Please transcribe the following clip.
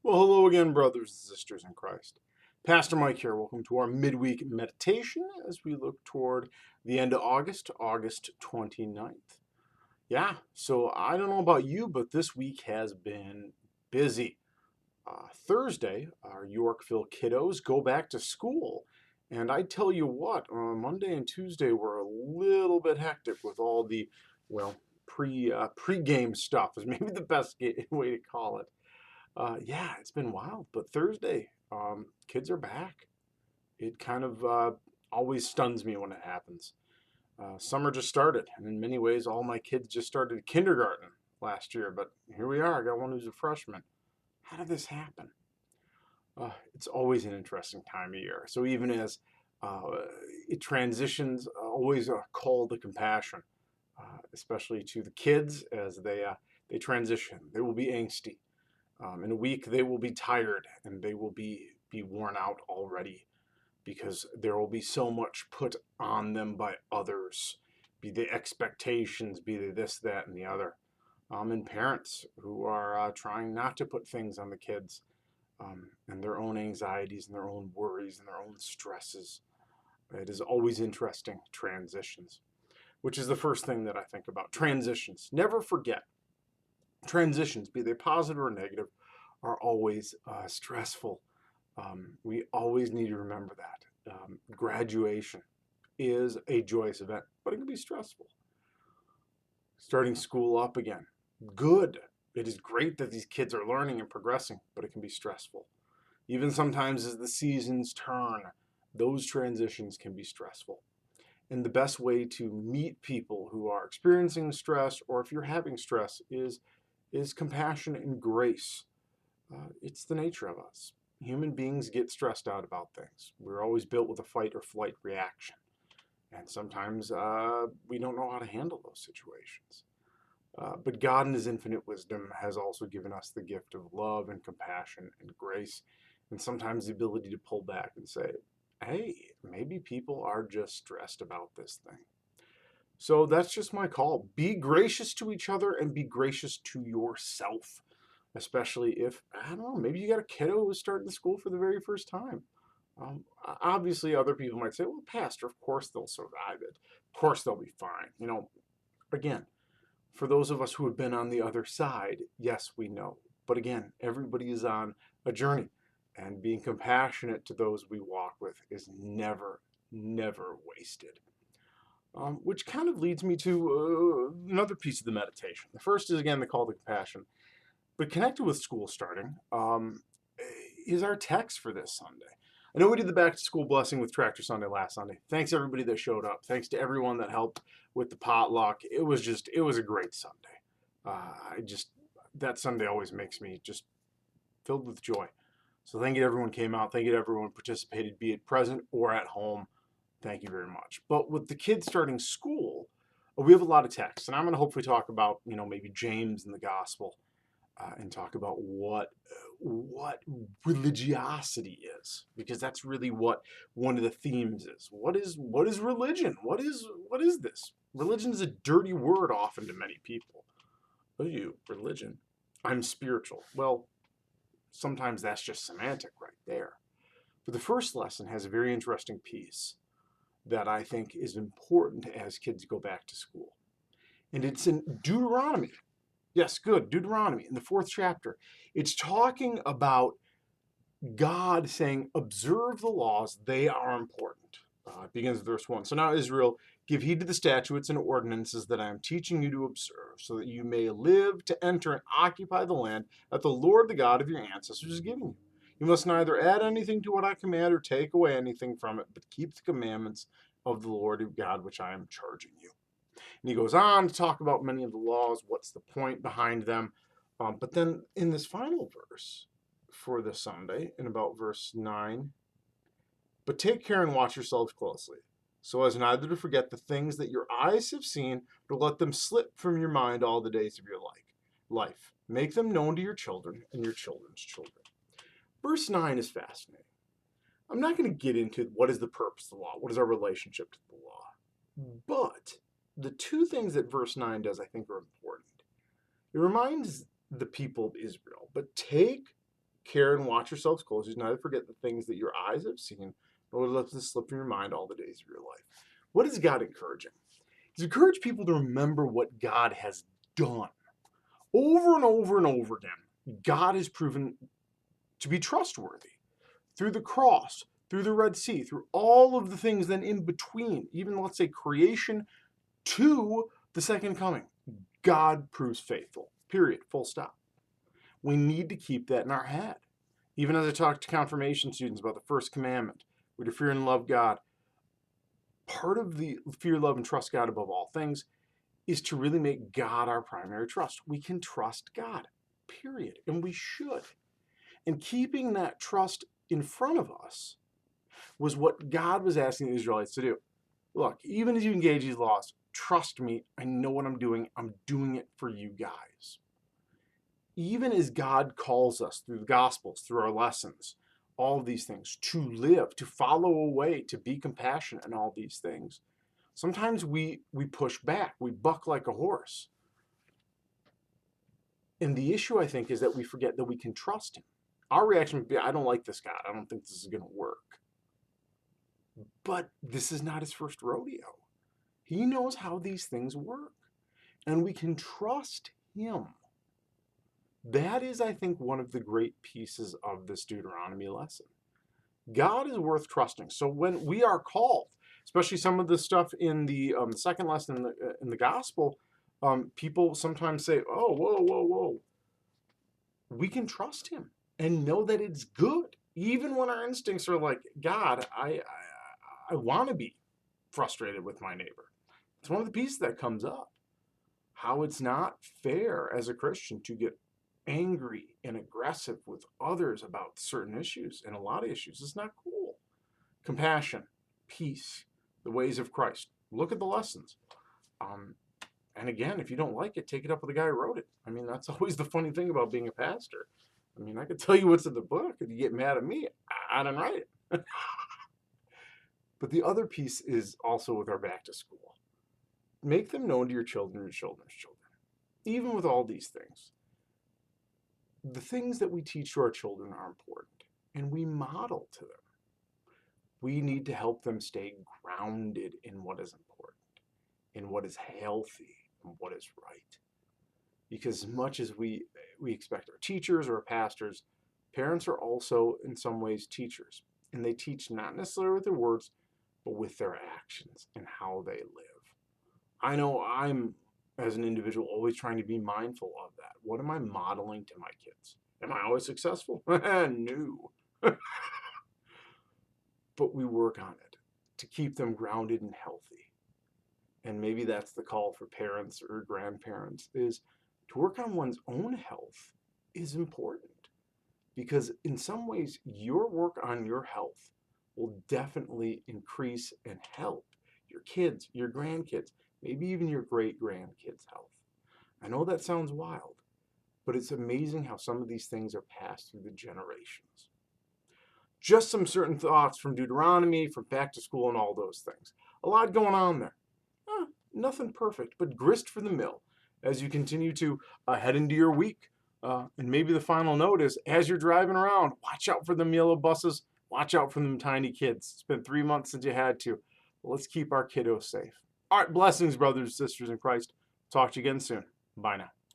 Well, hello again, brothers and sisters in Christ. Pastor Mike here. Welcome to our midweek meditation as we look toward the end of August, August 29th. Yeah, so I don't know about you, but this week has been busy. Thursday, our Yorkville kiddos go back to school. And I tell you what, Monday and Tuesday were a little bit hectic with all the, well, pre-game stuff is maybe the best way to call it. Yeah, it's been wild, but Thursday, kids are back. It kind of always stuns me when it happens. Summer just started, and in many ways, all my kids just started kindergarten last year, but here we are. I got one who's a freshman. How did this happen? It's always an interesting time of year. So even as uh, it transitions, always a call to compassion, especially to the kids as they transition. They will be angsty. In a week, they will be tired and they will be worn out already because there will be so much put on them by others, be they expectations, be they this, that, and the other. And parents who are trying not to put things on the kids and their own anxieties and their own worries and their own stresses. It is always interesting, transitions, which is the first thing that I think about. Transitions. Never forget, transitions, be they positive or negative, are always stressful. We always need to remember that. Graduation is a joyous event, but it can be stressful. Starting school up again, good. It is great that these kids are learning and progressing, but it can be stressful. Even sometimes as the seasons turn, those transitions can be stressful. And the best way to meet people who are experiencing stress, or if you're having stress, is compassion and grace. It's the nature of us. Human beings get stressed out about things. We're always built with a fight or flight reaction. And sometimes we don't know how to handle those situations. But God, in His infinite wisdom, has also given us the gift of love and compassion and grace, and sometimes the ability to pull back and say, hey, maybe people are just stressed about this thing. So that's just my call. Be gracious to each other and be gracious to yourself, especially if, I don't know, maybe you got a kiddo who's starting school for the very first time. Obviously, other people might say, well, Pastor, of course they'll survive it. Of course they'll be fine. Again, for those of us who have been on the other side, yes, we know. But again, everybody is on a journey, and being compassionate to those we walk with is never, never wasted. Which kind of leads me to another piece of the meditation. The first is, again, the call to compassion. But connected with school starting is our text for this Sunday. I know we did the back to school blessing with Tractor Sunday last Sunday. Thanks everybody that showed up. Thanks to everyone that helped with the potluck. It was a great Sunday. I just that Sunday always makes me just filled with joy. So thank you to everyone came out. Thank you to everyone participated, be it present or at home. Thank you very much. But with the kids starting school, we have a lot of texts, and I'm going to hopefully talk about maybe James and the gospel and talk about what religiosity is, because that's really what one of the themes is. What is religion? What is this? Religion is a dirty word often to many people. Oh, you religion? I'm spiritual. Well, sometimes that's just semantic right there. But the first lesson has a very interesting piece that I think is important as kids go back to school, and it's in Deuteronomy. Yes, good. Deuteronomy in the 4th chapter. It's talking about God saying, observe the laws, they are important. It begins with verse 1. So now, Israel, give heed to the statutes and ordinances that I am teaching you to observe, so that you may live to enter and occupy the land that the Lord, the God of your ancestors, is giving you. You must neither add anything to what I command or take away anything from it, but keep the commandments of the Lord your God, which I am charging you. And he goes on to talk about many of the laws, what's the point behind them. But then in this final verse for this Sunday, in about verse 9, but take care and watch yourselves closely, so as neither to forget the things that your eyes have seen, nor let them slip from your mind all the days of your life. Make them known to your children and your children's children. Verse 9 is fascinating. I'm not going to get into what is the purpose of the law, what is our relationship to the law, but the two things that verse 9 does, I think, are important. It reminds the people of Israel, but take care and watch yourselves closely. Neither forget the things that your eyes have seen, nor let this slip from your mind all the days of your life. What is God encouraging? He's encouraged people to remember what God has done. Over and over and over again, God has proven to be trustworthy. Through the cross, through the Red Sea, through all of the things then in between, even let's say creation to the second coming, God proves faithful. Period. Full stop. We need to keep that in our head. Even as I talk to confirmation students about the first commandment, we're to fear and love God. Part of the fear, love, and trust God above all things is to really make God our primary trust. We can trust God, period. And we should. And keeping that trust in front of us was what God was asking the Israelites to do. Look, even as you engage these laws, trust me, I know what I'm doing. I'm doing it for you guys. Even as God calls us through the Gospels, through our lessons, all of these things, to live, to follow a way, to be compassionate and all these things, sometimes we push back. We buck like a horse. And the issue, I think, is that we forget that we can trust him. Our reaction would be, I don't like this God. I don't think this is going to work. But this is not his first rodeo. He knows how these things work. And we can trust him. That is, I think, one of the great pieces of this Deuteronomy lesson. God is worth trusting. So when we are called, especially some of the stuff in the second lesson in the gospel, people sometimes say, oh, whoa. We can trust him and know that it's good. Even when our instincts are like, God, I want to be frustrated with my neighbor. It's one of the pieces that comes up. How it's not fair as a Christian to get angry and aggressive with others about certain issues and a lot of issues. It's not cool. Compassion, peace, the ways of Christ. Look at the lessons. And again, if you don't like it, take it up with the guy who wrote it. I mean, that's always the funny thing about being a pastor. I mean, I could tell you what's in the book, and you get mad at me. I didn't write it. But the other piece is also with our back to school. Make them known to your children and your children's children. Even with all these things, the things that we teach to our children are important, and we model to them. We need to help them stay grounded in what is important, in what is healthy, and what is right. Because as much as we expect our teachers or our pastors, parents are also in some ways teachers. And they teach not necessarily with their words, but with their actions and how they live. I know I'm, as an individual, always trying to be mindful of that. What am I modeling to my kids? Am I always successful? No. But we work on it to keep them grounded and healthy. And maybe that's the call for parents or grandparents, is to work on one's own health is important. Because in some ways, your work on your health will definitely increase and help your kids, your grandkids, maybe even your great-grandkids' health. I know that sounds wild, but it's amazing how some of these things are passed through the generations. Just some certain thoughts from Deuteronomy, from back to school and all those things. A lot going on there. Nothing perfect, but grist for the mill as you continue to head into your week. And maybe the final note is, as you're driving around, watch out for them yellow buses. Watch out for them tiny kids. It's been 3 months since you had to. Let's keep our kiddos safe. All right, blessings, brothers and sisters in Christ. Talk to you again soon. Bye now.